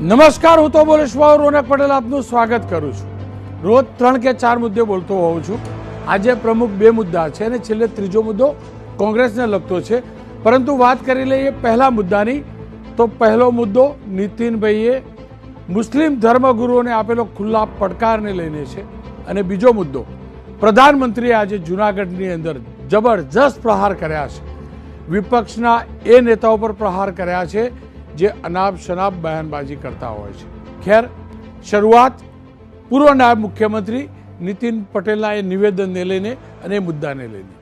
નમસ્કાર, હું તો બોલેશ્વર રોનક પટેલ આપનું સ્વાગત કરું છું. રોજ 3 કે 4 મુદ્દે બોલતો હોઉં છું. આજે પ્રમુખ 2 મુદ્દા છે અને છેલ્લે ત્રીજો મુદ્દો કોંગ્રેસને લગતો છે. પરંતુ વાત કરી લઈએ પહેલા મુદ્દાની. તો પહેલો મુદ્દો નીતિનભાઈએ મુસ્લિમ ધર્મગુરુઓને આપેલો ખુલ્લા પડકારને લઈને છે. અને બીજો મુદ્દો પ્રધાનમંત્રીએ આજે જૂનાગઢની અંદર જબરજસ્ત પ્રહાર કર્યા છે. વિપક્ષના એ નેતાઓ પર પ્રહાર કર્યા છે જે અનાપ શનાપ બયાનબાજી કરતા હોય છે. ખેર, શરૂઆત પૂર્વ નાયબ મુખ્યમંત્રી નીતિન પટેલના એ નિવેદનને લઈને અને એ મુદ્દાને લઈને.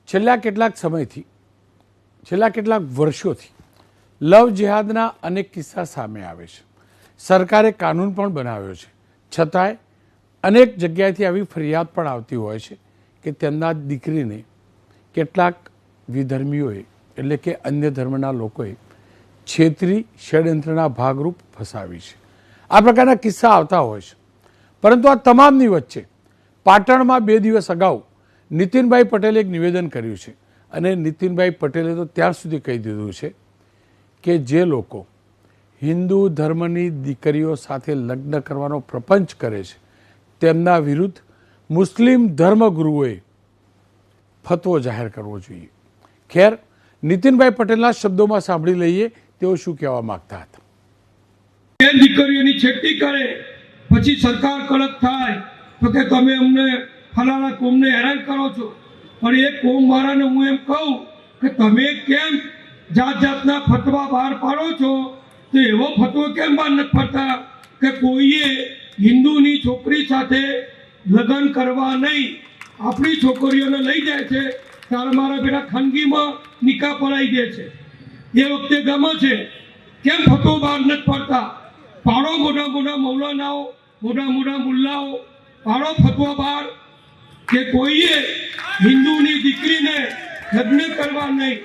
છેલ્લા કેટલાક સમયથી, છેલ્લા કેટલાક વર્ષોથી લવ જેહાદના અનેક કિસ્સા સામે આવે છે. સરકારે કાનૂન પણ બનાવ્યો છે, છતાંય અનેક જગ્યાએથી આવી ફરિયાદ પણ આવતી હોય છે કે તેમના દીકરીને કેટલાક વિધર્મીઓએ એટલે કે અન્ય ધર્મના લોકોએ છેતરી ષડયંત્રના ભાગરૂપ ફસાવી છે. આ પ્રકારના કિસ્સા આવતા હોય છે. પરંતુ આ તમામની વચ્ચે પાટણમાં 2 દિવસ અગાઉ નીતિનભાઈ પટેલે એક નિવેદન કર્યું છે. અને નીતિનભાઈ પટેલે તો ત્યાં સુધી કહી દીધું છે કે જે લોકો હિન્દુ ધર્મની દીકરીઓ સાથે લગ્ન કરવાનો પ્રપંચ કરે છે તેમના વિરુદ્ધ મુસ્લિમ ધર્મગુરુઓએ ફતવો જાહેર કરવો જોઈએ. ખેર, નીતિનભાઈ પટેલના શબ્દોમાં સાંભળી લઈએ તેઓ શું કહેવા માંગતા હતા. દીકરીઓની છેડતી કરે પછી સરકાર કડક થાય તો કે તમે અમને ફલાણા કોમને હેરાન કરો છો. પણ એ કોમ વાળાને હું એમ કહું કે તમે કેમ જાત જાતના ફતવા બહાર પાડો છો? તો એવો ફતવો કેમ બહાર નથી પાડતા કે કોઈએ હિન્દુની છોકરી સાથે લગ્ન કરવા નહીં, આપણી છોકરીઓને લઈ જાય છે ત્યારે મારા પેલા ખાનગીમાં નિકાહ પડાવી દે છે. એ વખતે ગમે છે કેમ ફતવો બહાર નથી પડતા? પાડો મોટા મોટા મૌલાનાઓ, મોટા મોટા મુલ્લાઓ, પાડો ફતવો બહાર કે કોઈએ હિન્દુની દીકરીને લગ્ન કરવા નહીં.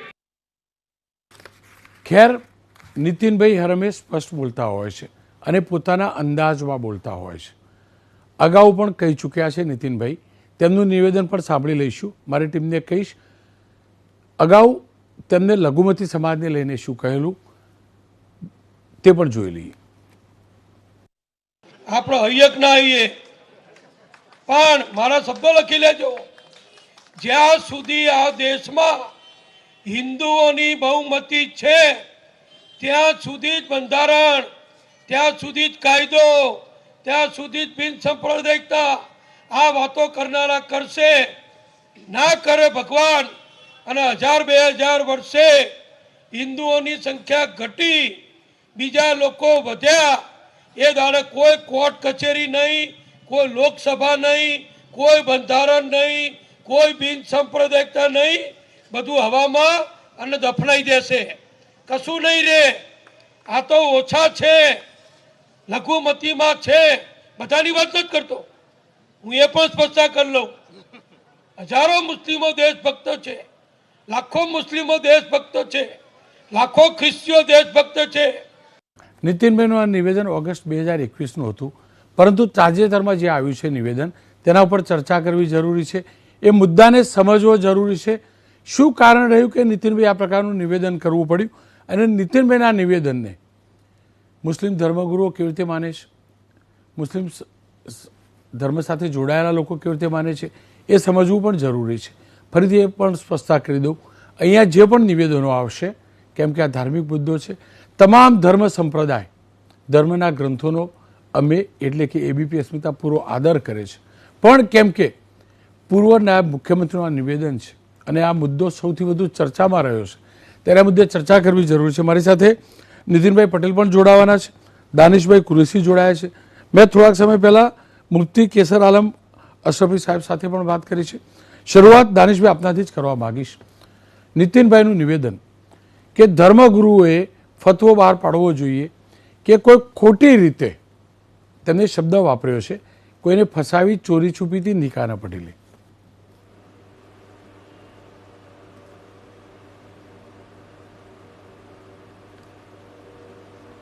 ખેર, નીતિનભાઈ હરમેશ સ્પષ્ટ બોલતા હોય છે અને પોતાના અંદાજમાં બોલતા હોય છે. અગાઉ પણ કહી ચૂક્યા છે નીતિનભાઈ. તેમનું નિવેદન પણ સાંભળી લઈશું. મારી ટીમને કહીશ અગાઉ તેમને લઘુમતી સમાજને લઈને શું કહેલું તે પણ જોઈ લઈએ. આપણે હૈયક ના હૈયે, પણ મારા શબ્દો લખી લેજો. જ્યાં સુધી આ દેશમાં હિન્દુઓની બહુમતી છે ત્યાં સુધી જ બંધારણ, ત્યાં સુધી જ કાયદો, ત્યાં સુધી જ બિન સાંપ્રદાયિકતા. આ વાતો કરનારા કરશે, ના કરે ભગવાન. અને 1000-2000 વર્ષે હિન્દુઓની સંખ્યા ઘટી, બીજા લોકો વધ્યા. એ દાડે કોઈ કોર્ટ કચેરી નહીં, કોઈ લોકસભા નહીં, કોઈ બંધારણ નહીં, કોઈ બિન સાંપ્રદાયિકતા નહીં. બધું હવામાં અને દફનાઈ દેશે. કશું નહીં રે. આ તો ઓછા છે, લઘુમતીમાં છે. બધાની વાત નથી કરતો હું, એ પણ સ્પષ્ટતા કરી લઉં. હજારો મુસ્લિમો દેશભક્તો છે, લાખો મુસ્લિમો દેશભક્તો છે, લાખો ખ્રિસ્તીઓ દેશભક્તો છે. નીતિનભાઈનું આ નિવેદન ઓગસ્ટ 2021નું હતું. પરંતુ તાજેતરમાં જે આવ્યું છે નિવેદન, તેના ઉપર ચર્ચા કરવી જરૂરી છે. એ મુદ્દાને સમજવો જરૂરી છે. શું કારણ રહ્યું કે નીતિનભાઈ આ પ્રકારનું નિવેદન કરવું પડ્યું? અને નીતિનભાઈના નિવેદનને મુસ્લિમ ધર્મગુરુઓ કેવી રીતે માને છે, મુસ્લિમ ધર્મ સાથે જોડાયેલા લોકો કેવી રીતે માને છે, એ સમજવું પણ જરૂરી છે. ફરીથી એ પણ સ્પષ્ટતા કરી દઉં, અહીંયા જે પણ નિવેદનો આવશે, કેમ કે આ ધાર્મિક મુદ્દો છે, તમામ ધર્મ સંપ્રદાય ધર્મના ગ્રંથોનો અમે એટલે કે એબીપી અસ્મિતા પૂરો આદર કરે છે. પણ કેમ કે પૂર્વ નાયબ મુખ્યમંત્રીનું આ નિવેદન છે અને આ મુદ્દો સૌથી વધુ ચર્ચામાં રહ્યો છે, ત્યારે આ મુદ્દે ચર્ચા કરવી જરૂરી છે. મારી સાથે નીતિનભાઈ પટેલ પણ જોડાવાના છે, દાનિશભાઈ કુરેશી જોડાયા છે. મેં થોડાક સમય પહેલાં મુફ્તી કેસર આલમ અશરફી સાહેબ સાથે પણ વાત કરી છે. શરૂઆત દાનિશભાઈ આપનાથી જ કરવા માગીશ. નીતિનભાઈનું નિવેદન કે ધર્મગુરુઓએ ફતવો બહાર પાડવો જોઈએ કે કોઈ ખોટી રીતે, તેમણે શબ્દ વાપર્યો છે, કોઈને ફસાવી ચોરી છુપીથી નિકાહ ન પડી લે.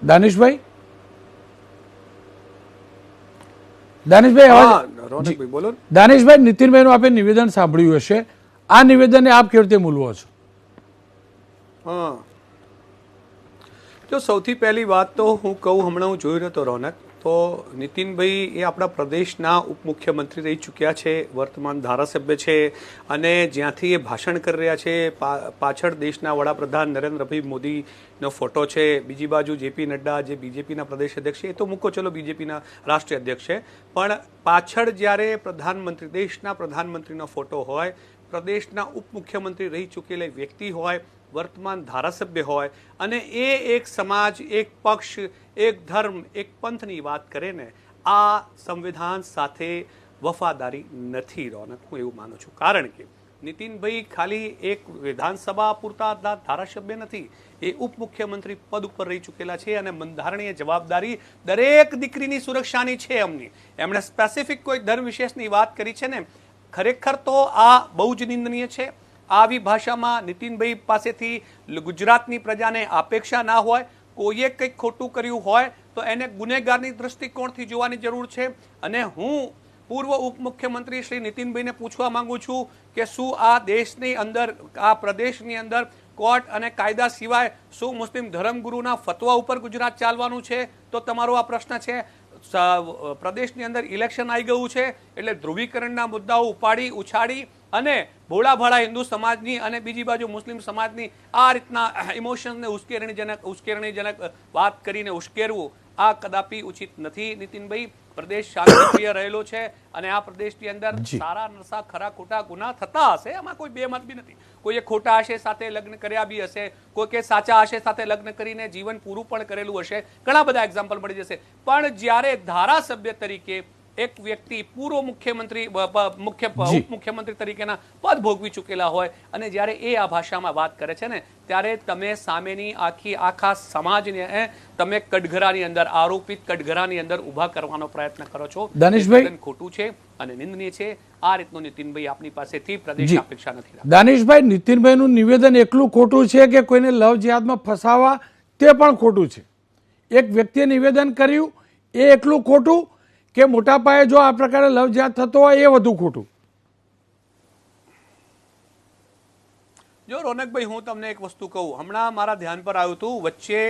દાનિશભાઈ, દાનિશભાઈ બોલો. દાનિશભાઈ, નીતિનભાઈનું આપે નિવેદન સાંભળ્યું હશે. આ નિવેદનને આપ કેવી રીતે મૂલવો છો? હા, જો સૌથી પહેલી વાત તો હું કહું, હમણાં હું જોઈ રહ્યો હતો રોનક, તો નીતિનભાઈ એ આપણા પ્રદેશના ઉપમુખ્યમંત્રી રહી ચૂક્યા છે, વર્તમાન ધારાસભ્ય છે, અને જ્યાંથી એ ભાષણ કરી રહ્યા છે પાછળ દેશના વડાપ્રધાન નરેન્દ્રભાઈ મોદીનો ફોટો છે, બીજી બાજુ જેપી નડ્ડા જે બીજેપીના પ્રદેશ અધ્યક્ષ છે, એ તો મૂકો ચલો બીજેપીના રાષ્ટ્રીય અધ્યક્ષ છે, પણ પાછળ જ્યારે પ્રધાનમંત્રી દેશના પ્રધાનમંત્રીનો ફોટો હોય, પ્રદેશના ઉપમુખ્યમંત્રી રહી ચૂકેલા વ્યક્તિ હોય, વર્તમાન ધારાસભ્ય હોય, અને એ એક સમાજ, એક પક્ષ, એક ધર્મ, એક પંથની વાત કરે ને, આ સંવિધાન સાથે વફાદારી નથી રોનક, હું એવું માનું છું. કારણ કે નીતિનભાઈ ખાલી એક વિધાનસભા પૂરતા ધારાસભ્ય નથી, એ ઉપમુખ્યમંત્રી પદ ઉપર રહી ચૂકેલા છે, અને બંધારણીય જવાબદારી દરેક દીકરીની સુરક્ષાની છે એમની. એમણે સ્પેસિફિક કોઈ ધર્મ વિશેષની વાત કરી છે ને, ખરેખર તો આ બહુ જ નિંદનીય છે. આવી ભાષામાં નીતિનભાઈ પાસેથી ગુજરાતની પ્રજાને અપેક્ષા ના હોય. કોઈએ કંઈક ખોટું કર્યું હોય તો એને ગુનેગારની દૃષ્ટિકોણથી જોવાની જરૂર છે. અને હું પૂર્વ ઉપમુખ્યમંત્રી શ્રી નીતિનભાઈને પૂછવા માંગુ છું કે શું આ દેશની અંદર, આ પ્રદેશની અંદર કોર્ટ અને કાયદા સિવાય શું મુસ્લિમ ધર્મગુરુના ફતવા ઉપર ગુજરાત ચાલવાનું છે? તો તમારો આ પ્રશ્ન છે. પ્રદેશની અંદર ઇલેક્શન આવી ગયું છે એટલે ધ્રુવીકરણના મુદ્દાઓ ઉછાળી અને ભોળાભાળા હિન્દુ સમાજની અને બીજી બાજુ મુસ્લિમ સમાજની આ રીતના ઇમોશન્સને ઉશ્કેરણીજનક વાત કરીને ઉશ્કેરવું, આ કદાપી ઉચિત નથી. નીતિનભાઈ, પ્રદેશ શાંતિપ્રિય રહેલો છે અને આ પ્રદેશની અંદર સારા નરસા ખરા ખોટા ગુના થતા હશે, એમાં કોઈ બે મત બી નથી. કોઈએ ખોટા આશય સાથે લગ્ન કર્યા બી હશે, કોઈ કે સાચા આશય સાથે લગ્ન કરીને જીવન પૂરું પણ કરેલું હશે, ઘણા બધા એક્ઝામ્પલ મળી જશે. પણ જ્યારે ધારાસભ્ય તરીકે એક વ્યક્તિ પૂર્વ મુખ્યમંત્રી ઉપમુખ્યમંત્રી તરીકેના પદ ભોગવી ચૂકેલા હોય અને જ્યારે એ આ ભાષામાં વાત કરે છે ને, ત્યારે તમે સામેની આખા સમાજને તમે કટઘરાની અંદર, આરોપિત કટઘરાની અંદર ઉભા કરવાનો પ્રયત્ન કરો છો. દાનિશભાઈ, ખોટું છે અને નિંદનીય છે. આ રીતનું નીતિનભાઈ આપની પાસેથી પ્રદેશ અપેક્ષા નથી. દાનિશભાઈ, નીતિનભાઈનું નિવેદન એકલું ખોટું છે કે કોઈને લવ જિહાદમાં ફસાવા તે પણ ખોટું છે? એક વ્યક્તિએ નિવેદન કર્યું એ એકલું ખોટું કે મોટા પાયે જો આ પ્રકારે લવ જિહાદ થતો હોય એ વધુ ખોટું? જો રોનકભાઈ, હું તમને એક વસ્તુ કહું, હમણાં મારા ધ્યાન પર આવ્યું હતું, વચ્ચે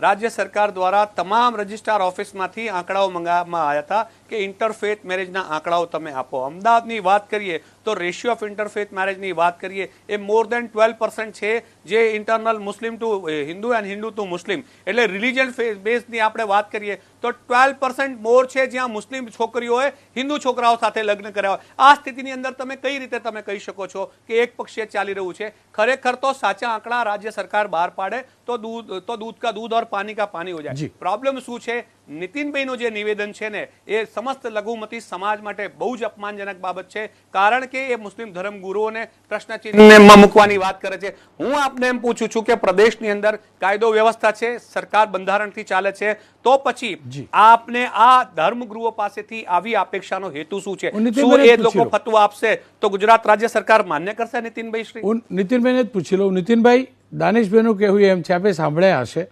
રાજ્ય સરકાર દ્વારા તમામ રજિસ્ટ્રાર ઓફિસમાંથી આંકડાઓ મંગાવવામાં આવ્યા હતા કે ઇન્ટરફેથ મેરેજના આંકડાઓ તમે આપો. અમદાવાદની વાત કરીએ તો રેશિયો ઓફ ઇન્ટરફેથ મેરેજની વાત કરીએ એ મોર દેન 12% છે, જે internal Muslim to Hindu and Hindu to Muslim, એટલે રિલિજન બેઝની આપણે વાત કરીએ તો 12% મોર છે જ્યાં મુસ્લિમ છોકરીઓએ હિન્દુ છોકરાઓ સાથે લગ્ન કર્યા હોય. આ સ્થિતિની અંદર તમે કઈ રીતે તમે કહી શકો છો કે એક પક્ષીય ચાલી રહ્યું છે? ખરેખર તો સાચા આંકડા રાજ્ય સરકાર બહાર પાડે તો દૂધ કા દૂધ और पानी का पानी हो जाए. प्रॉब्लम શું છે? નીતિનભાઈનું જે નિવેદન છે ને, એ સમસ્ત લઘુમતી સમાજ માટે બહુ જ અપમાનજનક બાબત છે, કારણ કે એ મુસ્લિમ ધર્મગુરુઓને પ્રશ્નચિહ્નમાં મૂકવાની વાત કરે છે. હું આપને એમ પૂછું છું કે પ્રદેશની અંદર કાયદો વ્યવસ્થા છે, સરકાર બંધારણથી ચાલે છે, તો પછી આપને આ ધર્મગુરુઓ પાસેથી આવી અપેક્ષાનો હેતુ શું છે? શું એ લોકો ફતવા આપશે તો ગુજરાત રાજ્ય સરકાર માન્ય કરશે? નીતિનભાઈ શ્રી, હું નીતિનભાઈને જ પૂછી લઉં. નીતિનભાઈ, દાનિશભાઈનું કહેવું એમ છે, આપે સાંભળ્યા હશે,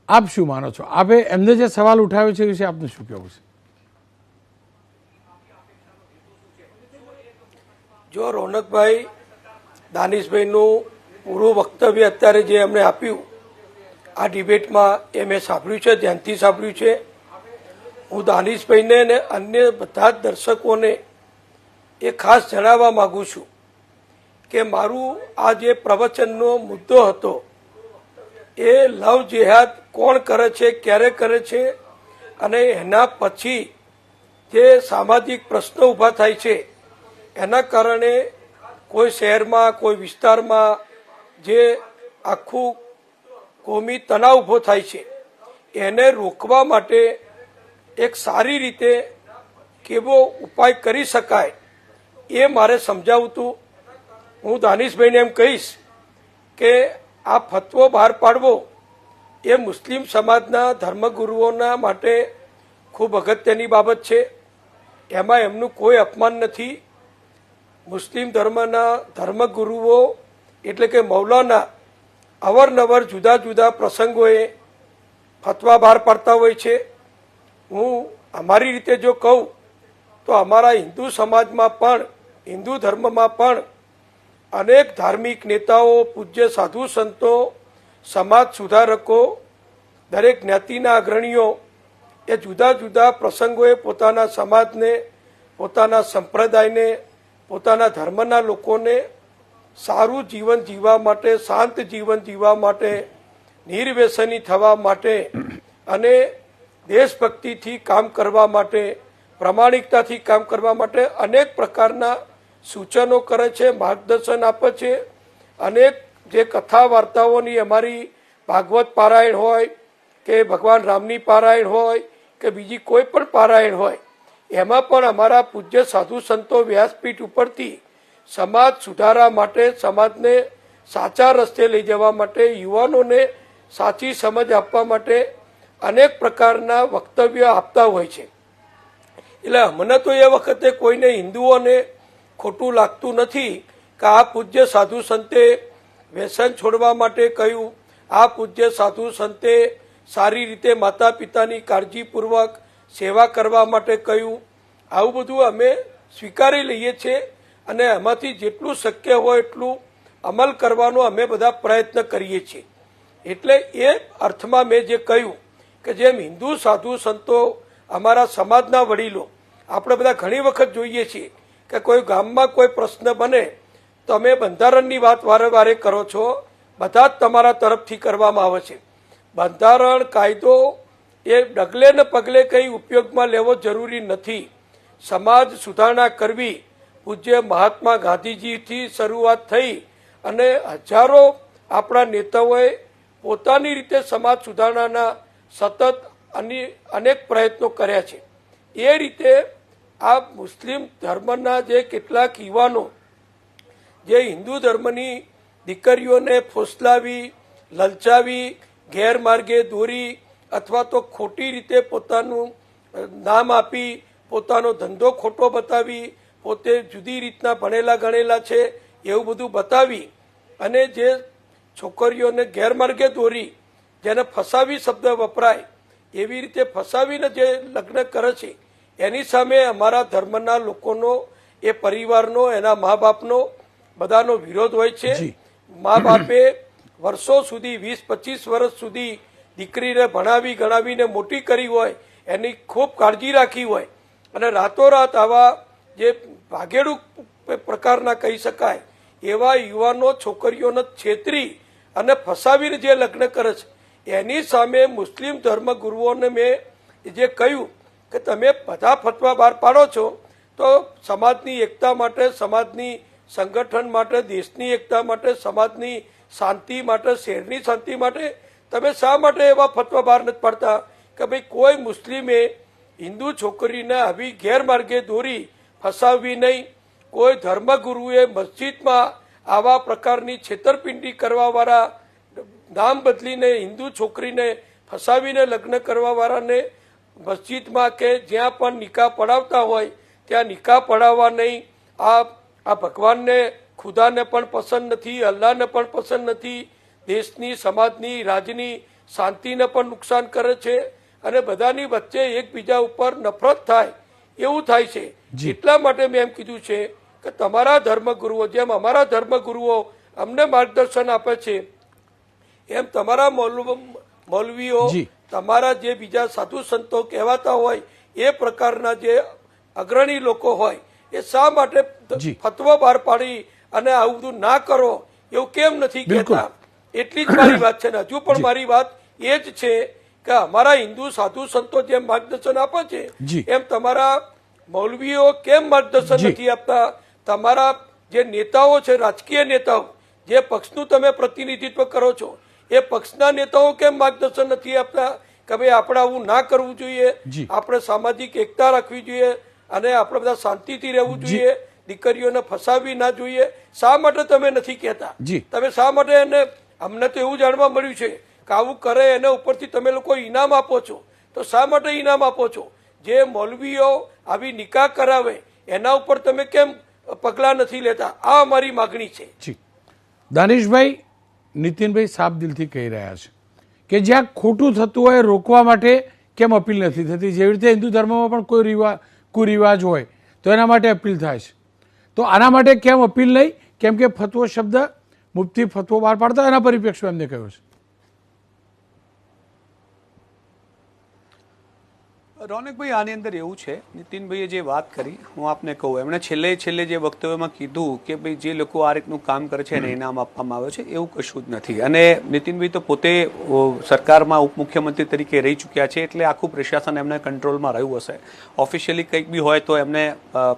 આપ શું માનો છો? આપે એમને જે સવાલ ઉઠાવ્યો છે વિશે આપનું શું કહેવું છે? જો રોનકભાઈ, દાનિશભાઈનું પૂરું વક્તવ્ય અત્યારે જે એમણે આપ્યું આ ડિબેટમાં, એ મેં સાંભળ્યું છે, ધ્યાનથી સાંભળ્યું છે. હું દાનિશભાઈને અને અન્ય બધા જ દર્શકોને એ ખાસ જણાવવા માંગુ છું કે મારું આ જે પ્રવચનનો મુદ્દો હતો એ લવ જેહાદ કોણ કરે છે, ક્યારે કરે છે, અને એના પછી જે સામાજિક પ્રશ્નો ઊભા થાય છે એના કારણે કોઈ શહેરમાં, કોઈ વિસ્તારમાં જે આખું કોમી તણાવ ઊભો થાય છે, એને રોકવા માટે એક સારી રીતે કેવો ઉપાય કરી શકાય એ મારે સમજાવવું હતું. હું દાનિશભાઈને એમ કહીશ કે આ ફતવો બહાર પાડવો એ મુસ્લિમ સમાજના ધર્મગુરુઓના માટે ખૂબ અગત્યની બાબત છે. એમાં એમનું કોઈ અપમાન નથી. મુસ્લિમ ધર્મના ધર્મગુરુઓ એટલે કે મૌલાના અવારનવાર જુદા જુદા પ્રસંગોએ ફતવા બહાર પાડતા હોય છે. હું અમારી રીતે જો કહું તો અમારા હિન્દુ સમાજમાં પણ, હિન્દુ ધર્મમાં પણ અનેક ધાર્મિક નેતાઓ, પૂજ્ય સાધુ સંતો, સમાજ સુધારકો, દરેક જ્ઞાતિના અગ્રણીઓ એ જુદા જુદા પ્રસંગોએ પોતાના સમાજને, પોતાના સંપ્રદાયને, પોતાના ધર્મના લોકોને સારું જીવન જીવવા માટે, શાંત જીવન જીવવા માટે, નિર્વ્યસની થવા માટે અને દેશભક્તિથી કામ કરવા માટે, પ્રામાણિકતાથી કામ કરવા માટે અનેક પ્રકારના સૂચનો કરે છે, માર્ગદર્શન આપે છે. અનેક જે કથા વાર્તાઓની અમારી ભાગવત પારાયણ હોય કે ભગવાન રામની પારાયણ હોય કે બીજી કોઈ પણ પારાયણ હોય, એમાં પણ અમારા પૂજ્ય સાધુ સંતો વ્યાસપીઠ ઉપરથી સમાજ સુધારા માટે, સમાજને સાચા રસ્તે લઈ જવા માટે, યુવાનોને સાચી સમજ આપવા માટે અનેક પ્રકારના વક્તવ્ય આપતા હોય છે. એટલે અમને તો એ વખતે કોઈને હિન્દુઓને ખોટું લાગતું નથી કે આ પૂજ્ય સાધુ સંતે વ્યસન છોડવા માટે કહ્યું, આ પૂજ્ય સાધુ સંતે સારી રીતે માતા પિતાની કાળજીપૂર્વક સેવા કરવા માટે કહ્યું. આવું બધું અમે સ્વીકારી લઈએ છીએ અને એમાંથી જેટલું શક્ય હોય એટલું અમલ કરવાનો અમે બધા પ્રયત્ન કરીએ છીએ. એટલે એ અર્થમાં મેં જે કહ્યું કે જેમ હિન્દુ સાધુ સંતો, અમારા સમાજના વડીલો, આપણે બધા ઘણી વખત જોઈએ છીએ કે કોઈ ગામમાં કોઈ પ્રશ્ન બને તો તમે બંધારણની વાત વારે વારે કરો છો, બધા જ તમારા તરફથી કરવામાં આવે છે. બંધારણ કાયદો એ ડગલે ને પગલે કંઈ ઉપયોગમાં લેવો જરૂરી નથી. સમાજ સુધારણા કરવી પૂજ્ય મહાત્મા ગાંધીજીથી શરૂઆત થઈ અને હજારો આપણા નેતાઓએ પોતાની રીતે સમાજ સુધારણાના સતત અનેક પ્રયત્નો કર્યા છે. એ રીતે આ મુસ્લિમ ધર્મના જે કેટલાક યુવાનો જે હિન્દુ ધર્મની દીકરીઓને ફોસલાવી, લલચાવી, ગેરમાર્ગે દોરી અથવા તો ખોટી રીતે પોતાનું નામ આપી, પોતાનો ધંધો ખોટો બતાવી, પોતે જુદી રીતના ભણેલા ગણેલા છે એવું બધું બતાવી અને જે છોકરીઓને ગેરમાર્ગે દોરી, જેને ફસાવી શબ્દ વપરાય એવી રીતે ફસાવીને જે લગ્ન કરે છે, એની સામે અમારા ધર્મના લોકોનો, એ પરિવારનો, એના મા બાપનો બધાનો વિરોધ હોય છે. મા બાપે વર્ષો સુધી, 20-25 વર્ષ સુધી દીકરીને ભણાવી ગણાવીને મોટી કરી હોય, એની ખૂબ કાળજી રાખી હોય અને રાતોરાત આવા જે ભાગેડુ પ્રકારના કહી શકાય એવા યુવાનો છોકરીઓને છેતરી અને ફસાવીને જે લગ્ન કરે છે, એની સામે મુસ્લિમ ધર્મગુરુઓને મેં જે કહ્યું કે તમે બધા ફતવા બહાર પાડો છો તો સમાજની એકતા માટે, સમાજની સંગઠન માટે, દેશની એકતા માટે, સમાજની શાંતિ માટે, શહેરની શાંતિ માટે તમે શા માટે એવા ફતવા બહાર નથી પાડતા કે ભાઈ કોઈ મુસ્લિમે હિન્દુ છોકરીને આવી ગેરમાર્ગે દોરી ફસાવવી નહીં. કોઈ ધર્મગુરુએ મસ્જિદમાં આવા પ્રકારની છેતરપિંડી કરવાવાળા, નામ બદલીને હિન્દુ છોકરીને ફસાવીને લગ્ન કરવાવાળાને મસ્જિદમાં કે જ્યાં પણ નિકાહ પડાવતા હોય ત્યાં નિકાહ પડાવવા નહીં. આ ભગવાનને, ખુદાને પણ પસંદ નથી, અલ્લાહને પણ પસંદ નથી, દેશની, સમાજની, રાજની શાંતિને પણ નુકસાન કરે છે અને બધાની વચ્ચે એકબીજા ઉપર નફરત થાય એવું થાય છે. એટલા માટે મેં એમ કીધું છે કે તમારા ધર્મગુરુઓ, જેમ અમારા ધર્મગુરુઓ અમને માર્ગદર્શન આપે છે એમ તમારા મૌલવીઓ, તમારા જે બીજા સાધુ સંતો કહેવાતા હોય એ પ્રકારના જે અગ્રણી લોકો હોય એ શા માટે ફતવો બહાર પાડી અને આવું બધું ના કરો એવું કેમ નથી કહેતા? એટલી જ મારી વાત છે ને હજુ પણ મારી વાત એ જ છે કે અમારા હિન્દુ સાધુ સંતો જેમ માર્ગદર્શન આપે છે એમ તમારા મૌલવીઓ કેમ માર્ગદર્શન નથી આપતા? તમારા જે નેતાઓ છે, રાજકીય નેતાઓ, જે પક્ષનું તમે પ્રતિનિધિત્વ કરો છો એ પક્ષના નેતાઓ કેમ માર્ગદર્શન નથી આપતા કે ભાઈ આપણે આવું ના કરવું જોઈએ, આપણે સામાજિક એકતા રાખવી જોઈએ અને આપણે બધા શાંતિથી રહેવું જોઈએ, દીકરીઓને ફસાવી ના જોઈએ? શા માટે તમે નથી કહેતા? તમે શા માટે એને, અમને તો એવું જાણવા મળ્યું છે કે આવું કરે એના ઉપરથી તમે લોકો ઇનામ આપો છો, તો શા માટે ઇનામ આપો છો? જે મૌલવીઓ આવી નિકાહ કરાવે એના ઉપર તમે કેમ પગલાં નથી લેતા? આ અમારી માગણી છે. દાનિશભાઈ, નીતિનભાઈ સાફ દિલથી કહી રહ્યા છે કે જ્યાં ખોટું થતું હોય રોકવા માટે કેમ અપીલ નથી થતી? જેવી રીતે હિન્દુ ધર્મમાં પણ કોઈ કુરિવાજ હોય તો એના માટે અપીલ થાય છે, તો આના માટે કેમ અપીલ નહીં કેમ કે ફતવો શબ્દ મુફ્તી ફતવો બહાર પાડતા એના પરિપ્રેક્ષમાં એમને કહ્યો છે. રોનકભાઈ, આની અંદર એવું છે, નીતિનભાઈએ જે વાત કરી હું આપને કહું, એમણે છેલ્લે જે વક્તવ્યમાં કીધું કે ભાઈ જે લોકો આ રીતનું કામ કરે છે એને ઇનામ આપવામાં આવે છે, એવું કશું જ નથી. અને નીતિનભાઈ તો પોતે સરકારમાં ઉપમુખ્યમંત્રી તરીકે રહી ચૂક્યા છે, એટલે આખું પ્રશાસન એમના કંટ્રોલમાં રહ્યું હશે. ઓફિશિયલી કંઈક બી હોય તો એમને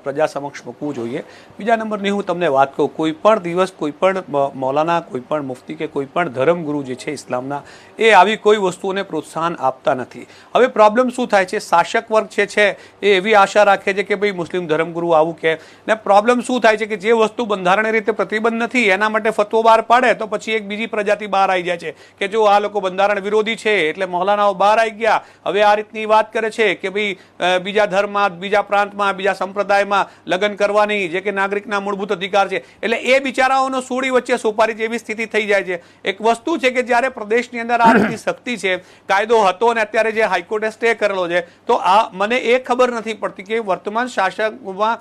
પ્રજા સમક્ષ મૂકવું જોઈએ. બીજા નંબરની હું તમને વાત કહું, કોઈ પણ દિવસ કોઈ પણ મૌલાના, કોઈ પણ મુફ્તી કે કોઈ પણ ધર્મગુરુ જે છે ઇસ્લામના, એ આવી કોઈ વસ્તુઓને પ્રોત્સાહન આપતા નથી. હવે પ્રોબ્લેમ શું થાય છે, શાસક વર્ગ છે એ એવી આશા રાખે છે કે ભાઈ મુસ્લિમ ધર્મગુરુ આવું કે, ને પ્રોબ્લેમ શું થાય છે કે જે વસ્તુ બંધારણીય રીતે પ્રતિબંધ નથી એના માટે ફતવો બહાર પાડે તો પછી એક બીજી પ્રજાતિ બહાર આવી જાય છે કે જો આ લોકો બંધારણ વિરોધી છે એટલે મૌલાનાઓ બહાર આવી ગયા, હવે આ રીતની વાત કરે છે કે ભાઈ બીજા ધર્મમાં, બીજા પ્રાંતમાં, બીજા સંપ્રદાયમાં લગ્ન કરવાની જે કે નાગરિકના મૂળભૂત અધિકાર છે, એટલે એ બિચારાઓનો સોડી વચ્ચે સોપારી જેવી સ્થિતિ થઈ જાય છે. એક વસ્તુ છે કે જ્યારે પ્રદેશની અંદર આ રીતની શક્તિ છે, કાયદો હતો અને અત્યારે જે હાઈકોર્ટે સ્ટે કરેલો છે, તો આ મને એ ખબર નથી પડતી કે વર્તમાન શાસકમાં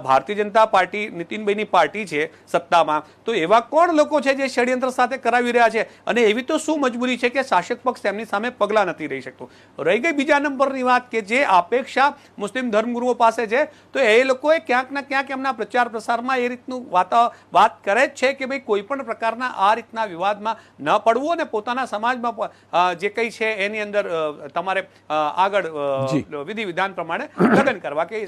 ભારતીય જનતા પાર્ટી, નીતિનભાઈની પાર્ટી છે સત્તામાં, તો એવા કોણ લોકો છે જે ષડયંત્ર સાથે કરાવી રહ્યા છે, અને એવી તો શું મજબૂરી છે કે શાસક પક્ષ તેમની સામે પગલાં નથી રહી શકતો. રહી ગઈ બીજા નંબરની વાત કે જે અપેક્ષા મુસ્લિમ ધર્મગુરુઓ પાસે છે, તો એ લોકોએ ક્યાંક ને ક્યાંક એમના પ્રચાર પ્રસારમાં એ રીતનું વાત કરે જ છે કે ભાઈ કોઈ પણ પ્રકારના આ રીતના વિવાદમાં ન પડવું અને પોતાના સમાજમાં જે કંઈ છે એની અંદર તમારે આગળ વિધિ વિધાન પ્રમાણે લગ્ન કરવા કે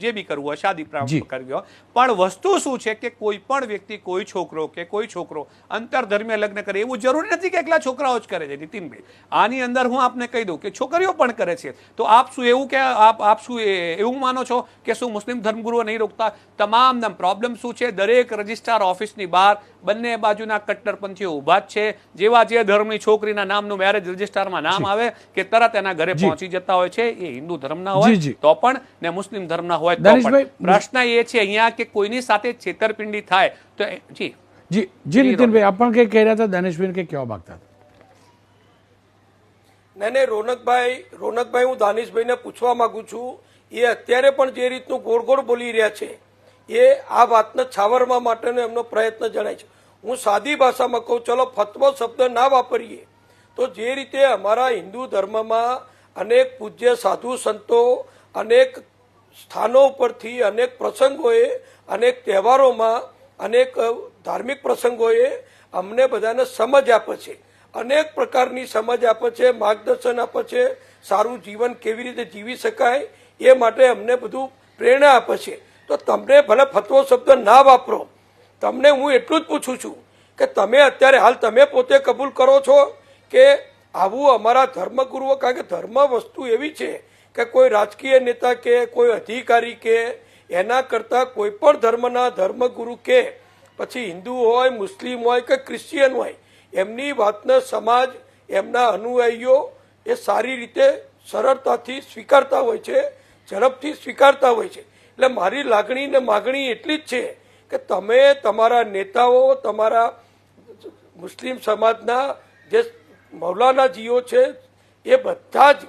જે બી કરવું હોય, શાદી કરવી હોય. પણ વસ્તુ શું છે કે કોઈ પણ વ્યક્તિ, કોઈ છોકરો કે કોઈ છોકરો અંતરધર્મીય લગ્ન કરે એવું જરૂરી નથી કે એકલા છોકરાઓ જ કરે છે. નીતિનભાઈ, આની અંદર હું આપને કહી દઉં કે છોકરીઓ પણ કરે છે. તો આપ શું એવું કે આપ શું એવું માનો છો કે શું મુસ્લિમ ધર્મગુરુઓ નહીં રોકતા? તમામ પ્રોબ્લેમ શું છે, દરેક રજિસ્ટ્રાર ઓફિસની બહાર બંને બાજુના કટ્ટરપંથીઓ ઉભા જ છે. જેવા જે ધર્મની છોકરીના નામનું મેરેજ રજિસ્ટ્રારમાં નામ આવે કે તરત એના ઘરે પહોંચી જતા હોય છે. એ હિન્દુ ધર્મના હોય તો પણ ને મુસ્લિમ ધર્મના હોય તો પણ. પ્રશ્ન એ છે અહીંયા કે કોઈની સાથે છેતરપિંડી થાય તો જી જી જી નીતિનભાઈ, આપ પણ કંઈ કહી રહ્યા હતા, દાનિશભાઈ કંઈ કહેવા માંગતા હતા? નહીં, રોનકભાઈ, હું દાનિશભાઈને પૂછવા માંગુ છું, એ અત્યારે પણ જે રીતનું ગોળ ગોળ બોલી રહ્યા છે એ આ વાતને છાવરવા માટેનો એમનો પ્રયત્ન જણાય છે. હું સાદી ભાષામાં કહું, ચલો ફતવો શબ્દ ના વાપરીએ તો જે રીતે અમારા હિન્દુ ધર્મમાં અનેક પૂજ્ય સાધુ સંતો અનેક સ્થાનો ઉપરથી, અનેક પ્રસંગોએ, અનેક તહેવારોમાં, અનેક ધાર્મિક પ્રસંગોએ અમને બધાને સમજ આપે છે, અનેક પ્રકારની સમજ આપે છે, માર્ગદર્શન આપે છે, સારું જીવન કેવી રીતે જીવી શકાય એ માટે અમને બધું પ્રેરણા આપે છે. તો તમને ભલે ફતવો શબ્દ ના વાપરો, તમને હું એટલું જ પૂછું છું કે તમે અત્યારે હાલ તમે પોતે કબૂલ કરો છો કે આવું અમારા ધર્મગુરુઓ, કારણ કે ધર્મ વસ્તુ એવી છે કે કોઈ રાજકીય નેતા કે કોઈ અધિકારી કે એના કરતાં કોઈ પણ ધર્મના ધર્મગુરુ કે પછી હિન્દુ હોય, મુસ્લિમ હોય કે ક્રિશ્ચિયન હોય, એમની વાતને સમાજ, એમના અનુયાયીઓ એ સારી રીતે સરળતાથી સ્વીકારતા હોય છે, ઝડપથી સ્વીકારતા હોય છે. એટલે મારી લાગણી ને માગણી એટલી જ છે કે તમે તમારા નેતાઓ, તમારા મુસ્લિમ સમાજના જે મૌલાનાજીઓ છે એ બધા જ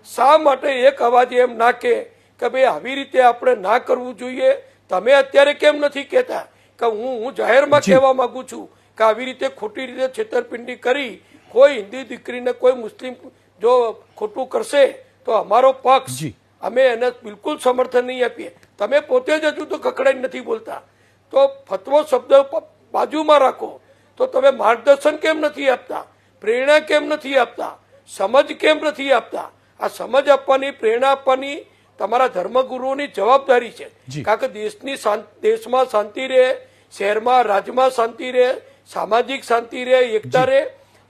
શા માટે એક અવાજે એમ ના કે ભાઈ આવી રીતે આપણે ના કરવું જોઈએ? તમે અત્યારે કેમ નથી કહેતા કે હું જાહેરમાં કહેવા માંગુ છું કે આવી રીતે ખોટી રીતે છેતરપિંડી કરી કોઈ હિન્દુ દીકરીને કોઈ મુસ્લિમ જો ખોટું કરશે તો અમારો પક્ષ, અમે એને બિલકુલ સમર્થન નહીં આપીએ. તમે પોતે જ હજુ તો કકડાઈ નથી બોલતા, તો ફતવો શબ્દ બાજુમાં રાખો. તો તમે માર્ગદર્શન કેમ નથી આપતા? પ્રેરણા કેમ નથી આપતા? સમજ કેમ નથી આપતા? આ સમજ આપવાની, પ્રેરણા આપવાની તમારા ધર્મગુરુઓની જવાબદારી છે. કારણ કે દેશમાં શાંતિ રહે, શહેરમાં, રાજ્યમાં શાંતિ રહે, સામાજિક શાંતિ રહે, એકતા રહે,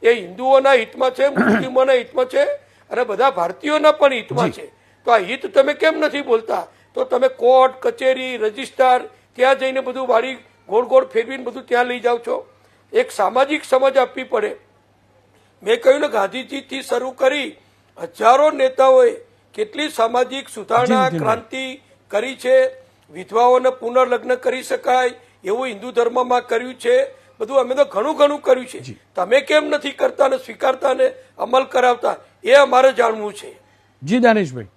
એ હિન્દુઓના હિતમાં છે, મુસ્લિમોના હિતમાં છે અને બધા ભારતીયોના પણ હિતમાં છે. તો આ હિત તમે કેમ નથી બોલતા? તો તમે કોર્ટ, કચેરી, રજિસ્ટ્રાર ત્યાં જઈને બધું વાળી ગોળ ગોળ ફેરવીને બધું ત્યાં લઈ જાઓ છો. એક સામાજિક સમજ આપવી પડે. મેં કહ્યું ને, ગાંધીજીથી શરૂ કરી હજારો નેતાઓએ કેટલી સામાજિક સુધારણા, ક્રાંતિ કરી છે. વિધવાઓને પુનર્લગ્ન કરી શકાય એવું હિન્દુ ધર્મમાં કર્યું છે. બધું અમે તો ઘણું ઘણું કર્યું છે. તમે કેમ નથી કરતા ને સ્વીકારતા ને અમલ કરાવતા? એ અમારે જાણવું છે. જી દાનિશભાઈ.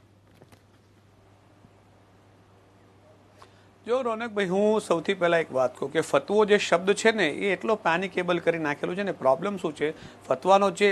જો રોનકભાઈ, હું સૌથી પહેલા એક વાત કહું કે ફતવો જે શબ્દ છે ને એ એટલો પેનિકેબલ કરી નાખેલું છે ને. પ્રોબ્લેમ શું છે, ફતવાનો જે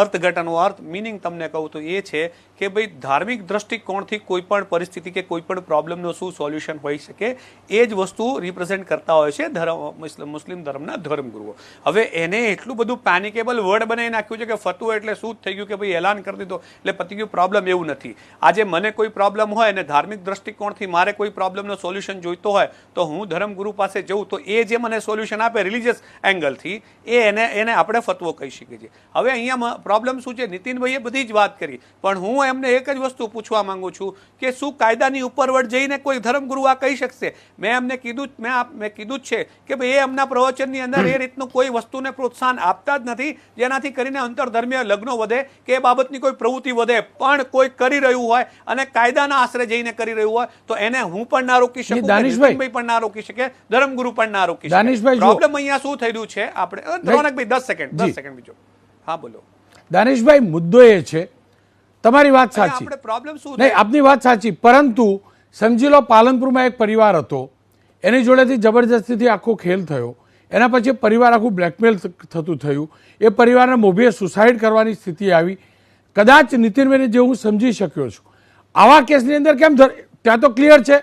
અર્થઘટનનો અર્થ મિનિંગ તમને કહું તો એ છે કે ભાઈ ધાર્મિક દ્રષ્ટિકોણથી કોઈ પણ પરિસ્થિતિ કે કોઈ પણ પ્રોબ્લેમનો શું સોલ્યુશન હોઈ શકે એ જ વસ્તુ રિપ્રેઝેન્ટ કરતા હોય છે મુસ્લિમ ધર્મના ધર્મગુરુઓ. હવે એને એટલું બધું પેનિકેબલ વર્ડ બનાવી નાખ્યું છે કે ફતવો એટલે શું થઈ ગયું કે ભાઈ એલાન કરી દીધો એટલે પતી ગયું. પ્રોબ્લેમ એવું નથી. આજે મને કોઈ પ્રોબ્લેમ હોય અને ધાર્મિક દ્રષ્ટિકોણથી મારે કોઈ પ્રોબ્લેમનો સોલ્યુશન જોઈતો હોય તો હું ધર્મગુરુ પાસે જઉં તો એ જે મને સોલ્યુશન આપે રિલિજિયસ એંગલથી એને આપણે ફતવો કહી શકીએ છીએ. હવે અહીંયા પ્રોબ્લેમ શું છે, નીતિનભાઈએ બધી જ વાત કરી, પણ હું એમને એક જ વસ્તુ પૂછવા માંગુ છું કે શું કાયદાની ઉપરવટ જઈને કોઈ ધર્મગુરુ આ કહી શકશે? મેં એમને કીધું જ છે કે ભાઈ એ એમના પ્રવચનની અંદર એ રીતનું કોઈ વસ્તુને પ્રોત્સાહન આપતા જ નથી જેનાથી કરીને અંતરધર્મીય લગ્નો વધે કે એ બાબતની કોઈ પ્રવૃત્તિ વધે. પણ કોઈ કરી રહ્યું હોય અને કાયદાના આશરે જઈને કરી રહ્યું હોય તો એને હું પણ ના રોકી શકું, દાનિશભાઈ પણ ના રોકી શકે, ધર્મગુરુ પણ ના રોકી શકે. પ્રોબ્લેમ અહીંયા શું થઈ રહ્યું છે, આપણે રોનકભાઈ 10 સેકન્ડ બીજો. હા બોલો દાનિશભાઈ. મુદ્દો એ છે, તમારી વાત સાચી, આપણે પ્રોબ્લેમ શું નહીં, આપની વાત સાચી, પરંતુ સમજી લો પાલનપુરમાં એક પરિવાર હતો, એની જોડેથી જબરજસ્તીથી આખો ખેલ થયો, એના પછી પરિવાર આખું બ્લેકમેલ થતું થયું, એ પરિવારના મોભીએ સુસાઇડ કરવાની સ્થિતિ આવી. કદાચ નીતિનભાઈને જે હું સમજી શક્યો છું, આવા કેસની અંદર કેમ ત્યાં તો ક્લિયર છે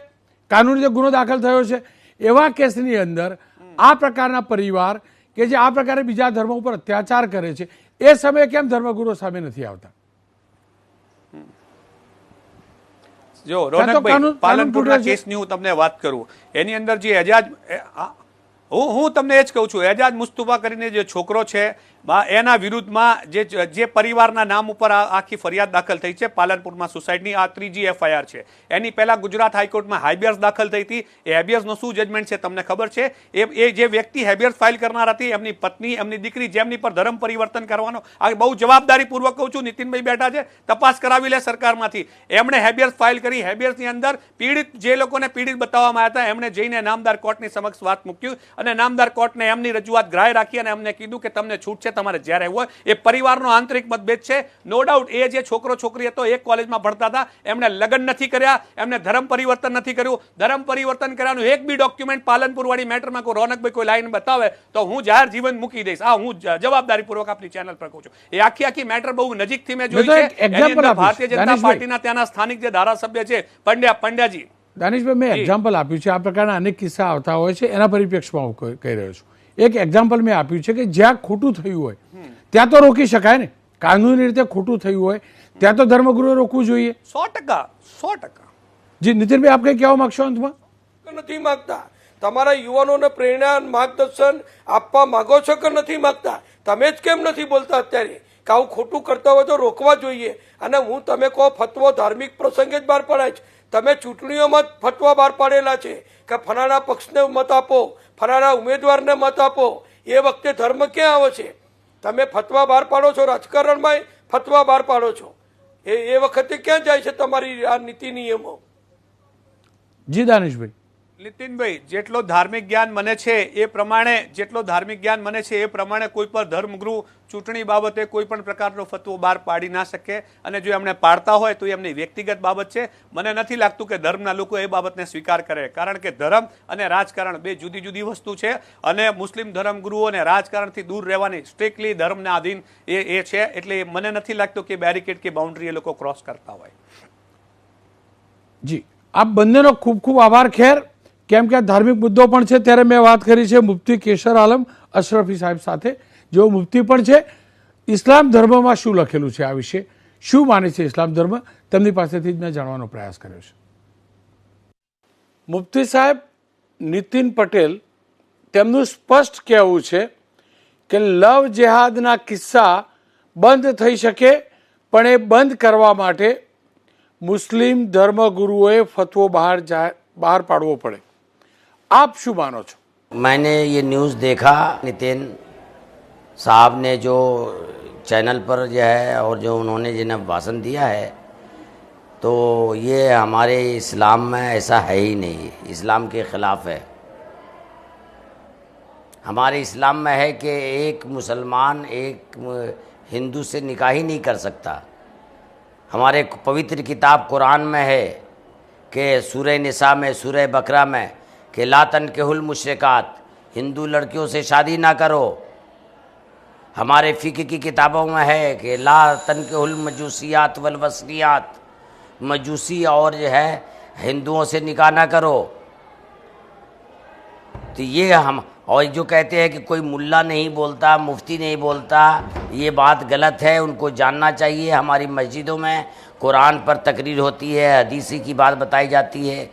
કાનૂની જે ગુનો દાખલ થયો છે, એવા કેસની અંદર આ પ્રકારના પરિવાર કે જે આ પ્રકારે બીજા ધર્મ ઉપર અત્યાચાર કરે છે એ સમયે કેમ ધર્મગુરુઓ સામે નથી આવતા? જો રોનકભાઈ, પાલનપુરના કેસની હું તમને વાત કરું, એની અંદર જે એજાજ, હું તમને એ જ કહું છું, એજાજ મુસ્તુફા કરીને જે છોકરો છે એના વિરુદ્ધમાં જે પરિવારના નામ ઉપર આખી ફરિયાદ દાખલ થઈ છે પાલનપુરમાં સુસાઇડની, આ 3જી FIR છે. એની પહેલા ગુજરાત હાઈકોર્ટમાં હાઈબિયર્સ દાખલ થઈ હતી. એ હેબિયર્સનો શું જજમેન્ટ છે તમને ખબર છે? એ જે વ્યક્તિ હેબિયર્સ ફાઇલ કરનાર હતી, એમની પત્ની, એમની દીકરી, જેમની પર ધર્મ પરિવર્તન કરવાનો, આ બહુ જવાબદારીપૂર્વક કહું છું, નીતિનભાઈ બેઠા છે, તપાસ કરાવી લે સરકારમાંથી. એમણે હેબિયર્સ ફાઇલ કરી. હેબિયર્સની અંદર પીડિત, જે લોકોને પીડિત બતાવવામાં આવ્યા હતા, એમણે જઈને નામદાર કોર્ટની સમક્ષ વાત મૂક્યું અને નામદાર કોર્ટને એમની રજૂઆત ગ્રાહ્ય રાખી અને એમને કીધું કે તમને છૂટ છે તમારે જ્યારે રહેવું હોય. એ પરિવારનો આંતરિક મતભેદ છે, નો ડાઉટ. એ જે છોકરો છોકરી હતો એક કોલેજમાં ભણતા હતા, એમણે લગ્ન નથી કર્યા, એમને ધર્મ પરિવર્તન નથી કર્યું. ધર્મ પરિવર્તન કર્યાનું એક બી ડોક્યુમેન્ટ પાલનપુર વાળી મેટરમાં કોઈ રોનકભાઈ કોઈ લાઈન બતાવે તો હું જાહેર જીવન મૂકી દઈશ. આ હું જવાબદારીપૂર્વક આપની ચેનલ પર કહું છું. એ આખી મેટર બહુ નજીકથી મેં જોઈ છે. ભારતીય જનતા પાર્ટીના ત્યાંના સ્થાનિક જે ધારાસભ્ય છે પંડ્યાજી, દાનિશભાઈ, મેં એક્ઝામ્પલ આપ્યું છે, આ પ્રકારના અનેક કિસ્સા આવતા હોય છે, એના પરિપ્રેક્ષમાં હું કહી રહ્યો છું. એક એક્ઝામ્પલ મેં આપ્યું છે કે જ્યાં ખોટું થયું હોય ત્યાં તો રોકી શકાય ને, કાનૂની રીતે ખોટું થયું હોય ત્યાં તો ધર્મગુરુએ રોકવું જોઈએ. 100%. જી નીતિનભાઈ, આપ કઈ કહેવા માંગશો અંતમાં? નથી માંગતા. તમારા યુવાનોને પ્રેરણા માર્ગદર્શન આપવા માંગો છો કે નથી માંગતા? તમે જ કેમ નથી બોલતા અત્યારે કે આવું ખોટું કરતા હોય તો રોકવા જોઈએ? અને હું તમે કહો ફતવો ધાર્મિક પ્રસંગે જ બહાર પડાય છે. તમે ચૂંટણીઓમાં ફતવા બહાર પાડેલા છે કે ફલાણા પક્ષને મત આપો, ફલાણા ઉમેદવારને મત આપો. એ વખતે ધર્મ ક્યાં આવે છે? તમે ફતવા બહાર પાડો છો, રાજકારણમાં ફતવા બહાર પાડો છો, એ વખતે ક્યાં જાય છે તમારી આ નીતિ નિયમો? જી દાનિશભાઈ. નીતિનભાઈ, જેટલો ધાર્મિક જ્ઞાન મને છે એ પ્રમાણે કોઈ પણ ધર્મગુરુ ચૂંટણી બાબતે કોઈ પણ પ્રકારનો ફતવો બહાર પાડી ના શકે. અને જો એમણે પાડતા હોય તો એમની વ્યક્તિગત બાબત છે. મને નથી લાગતું કે ધર્મના લોકો એ બાબતને સ્વીકાર કરે, કારણ કે ધર્મ અને રાજકારણ બે જુદી જુદી વસ્તુ છે. અને મુસ્લિમ ધર્મગુરુઓને રાજકારણથી દૂર રહેવાની, સ્ટ્રિક્ટલી ધર્મના આધીન એ છે. એટલે મને નથી લાગતું કે બેરિકેડ કે બાઉન્ડ્રી એ લોકો ક્રોસ કરતા હોય. જી, આપ બંનેનો ખૂબ ખૂબ આભાર. ખેર, કેમ કે ધાર્મિક મુદ્દો પણ છે, ત્યારે મેં વાત કરી છે મુફ્તી કેસર આલમ અશરફી સાહેબ સાથે, જેઓ મુફ્તી પણ છે. ઇસ્લામ ધર્મમાં શું લખેલું છે, આ વિશે શું માને છે ઇસ્લામ ધર્મ, તેમની પાસેથી જ મેં જાણવાનો પ્રયાસ કર્યો છે. મુફ્તી સાહેબ નીતિન પટેલ, તેમનું સ્પષ્ટ કહેવું છે કે લવ જેહાદના કિસ્સા બંધ થઈ શકે, પણ એ બંધ કરવા માટે મુસ્લિમ ધર્મગુરુઓએ ફતવો બહાર પાડવો પડે. आप शू मानो છો? मैंने ये न्यूज़ देखा, नितिन साहब ने जो चैनल पर जो है और जो उन्होंने जिन्हें भाषण दिया है, तो ये हमारे इस्लाम में ऐसा है ही नहीं, इस्लाम के ख़िलाफ़ है. हमारे इस्लाम में है कि एक मुसलमान एक हिंदू से निकाह ही नहीं कर सकता. हमारे पवित्र किताब कुरान में है कि सूरह निसा में, सूरह बकरा में कि ला तनकिहुल मुशरिकात, हिंदू लड़कियों से शादी ना करो। हमारे फ़िक़्ह की किताबों में है कि ला तनकिहुल मजूसियात वल वसनियात, मजूसी और जो है हिंदुओं से निकाह ना करो। तो ये हम, और जो कहते हैं कि कोई मुल्ला नहीं बोलता, मुफ्ती नहीं बोलता, ये बात गलत है। उनको जानना चाहिए। हमारी मस्जिदों में कुरान पर तकरीर होती है, हदीसी की बात बताई जाती है,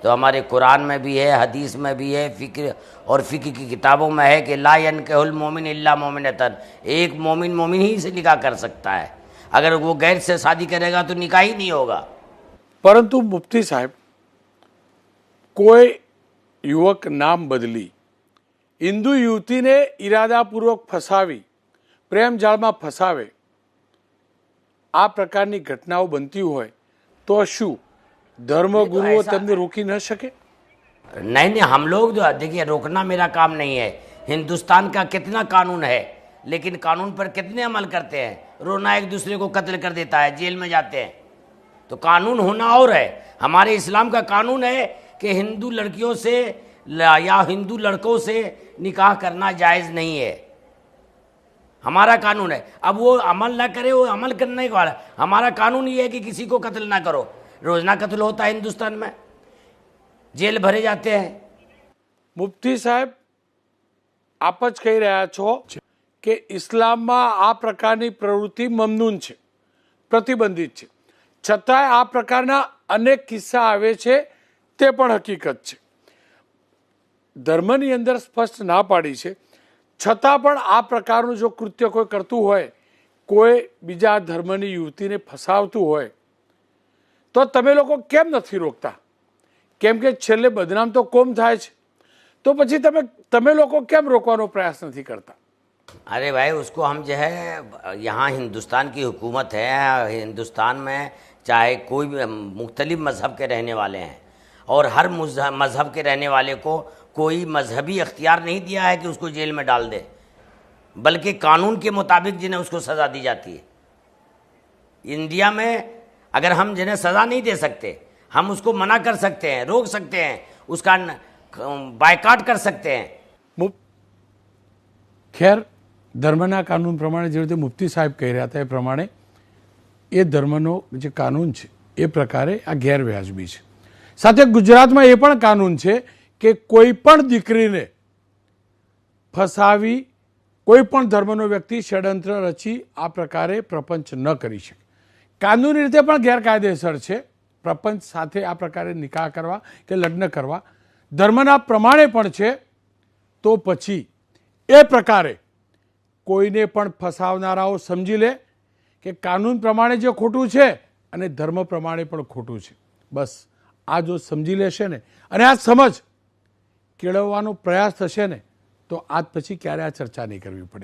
तो हमारे कुरान में भी है, हदीस में भी है, फ़िक्र और फ़िक्र की किताबों में है कि ला यनकिहुल मोमिन इल्ला मोमिनतन, एक मोमिन मोमिन ही से निकाह कर सकता है। अगर वो गैर से शादी करेगा तो निकाह ही नहीं होगा। परंतु मुफ्ती साहेब, कोई युवक नाम बदली, हिंदू युवतीने इरादापूर्वक ફસાવી, પ્રેમ જાળમાં ફસાવે, આ પ્રકારની ઘટનાઓ બનતી હોય તો શું ધર્મગુરુઓ તેમને રોકી ન શકે? नहीं नहीं, हम लोग जो देखिए, रोकना मेरा काम नहीं है। हिंदुस्तान का कितना कानून है, लेकिन कानून पर कितने अमल करते हैं। रोना एक दूसरे को कत्ल कर देता है, जेल में जाते हैं। तो कानून होना और है। हमारे इस्लाम का कानून है कि हिंदू लड़कियों से या हिंदू लड़कों से निकाह करना जायज़ नहीं है, हमारा कानून है। अब वो अमल ना करे, वो अमल करने वाला, हमारा कानून ये है कि किसी को कत्ल ना करो। रोज़ना कत्ल होता है हिंदुस्तान में, जेल भरे जाते हैं। મુફ્તી સાહેબ, આપ જ કહી રહ્યા છો કે ઇસ્લામમાં આ પ્રકારની પ્રવૃત્તિ મમનૂન છે, પ્રતિબંધિત છે, છતાંય આ પ્રકારના અનેક કિસ્સા આવે છે, તે પણ હકીકત છે। ધર્મની અંદર સ્પષ્ટ ના પાડી છે, છતાં પણ આ પ્રકારનું જો કૃત્ય કોઈ કરતું હોય, કોઈ બીજા ધર્મની યુવતીને ફસાવતું હોય, તો તમે લોકો કેમ નથી રોકતા? કેમ કે છેલ્લે બદનામ તો કોમ થાય છે, તો પછી તમે લોકો કેમ રોકવાનો પ્રયાસ નથી કરતા? अरे भाई, उसको हम जो है, यहाँ हिंदुस्तान की हुकूमत है। हिंदुस्तान में चाहे कोई भी मुख्तलिफ मज़हब के रहने वाले हैं, और हर मज़हब के रहने वाले को कोई मजहबी अख्तियार नहीं दिया है कि उसको जेल में डाल दे, बल्कि कानून के मुताबिक जिन्हें उसको सज़ा दी जाती है। इंडिया में अगर हम जिन्हें सज़ा नहीं दे सकते, हम उसको मना कर सकते हैं, रोक सकते हैं, उसका बायकाट कर सकते हैं। ખેર, ધર્મના કાનૂન પ્રમાણે જે રીતે મુફ્તી સાહેબ કહી રહ્યા હતા એ પ્રમાણે એ ધર્મનો જે કાનૂન છે એ પ્રકારે આ ગેરવ્યાજબી છે। સાથે ગુજરાતમાં એ પણ કાનૂન છે કે કોઈ પણ દીકરીને ફસાવી કોઈ પણ ધર્મનો વ્યક્તિ ષડયંત્ર રચી આ પ્રકારે પ્રપંચ ન કરી શકે। કાનૂની રીતે પણ ગેરકાયદેસર છે પ્રપંચ સાથે આ પ્રકારે નિકાહ કરવા કે લગ્ન કરવા, ધર્મના પ્રમાણે પણ છે। તો પછી એ પ્રકારે કોઈને પણ ફસાવનારાઓ સમજી લે કે કાનૂન પ્રમાણે જે ખોટું છે અને ધર્મ પ્રમાણે પણ ખોટું છે। બસ આ જો સમજી લેશે ને અને આ સમજ કેળવવાનો પ્રયાસ થશે ને, તો આજ પછી ક્યારે આ ચર્ચા નહીં કરવી પડે।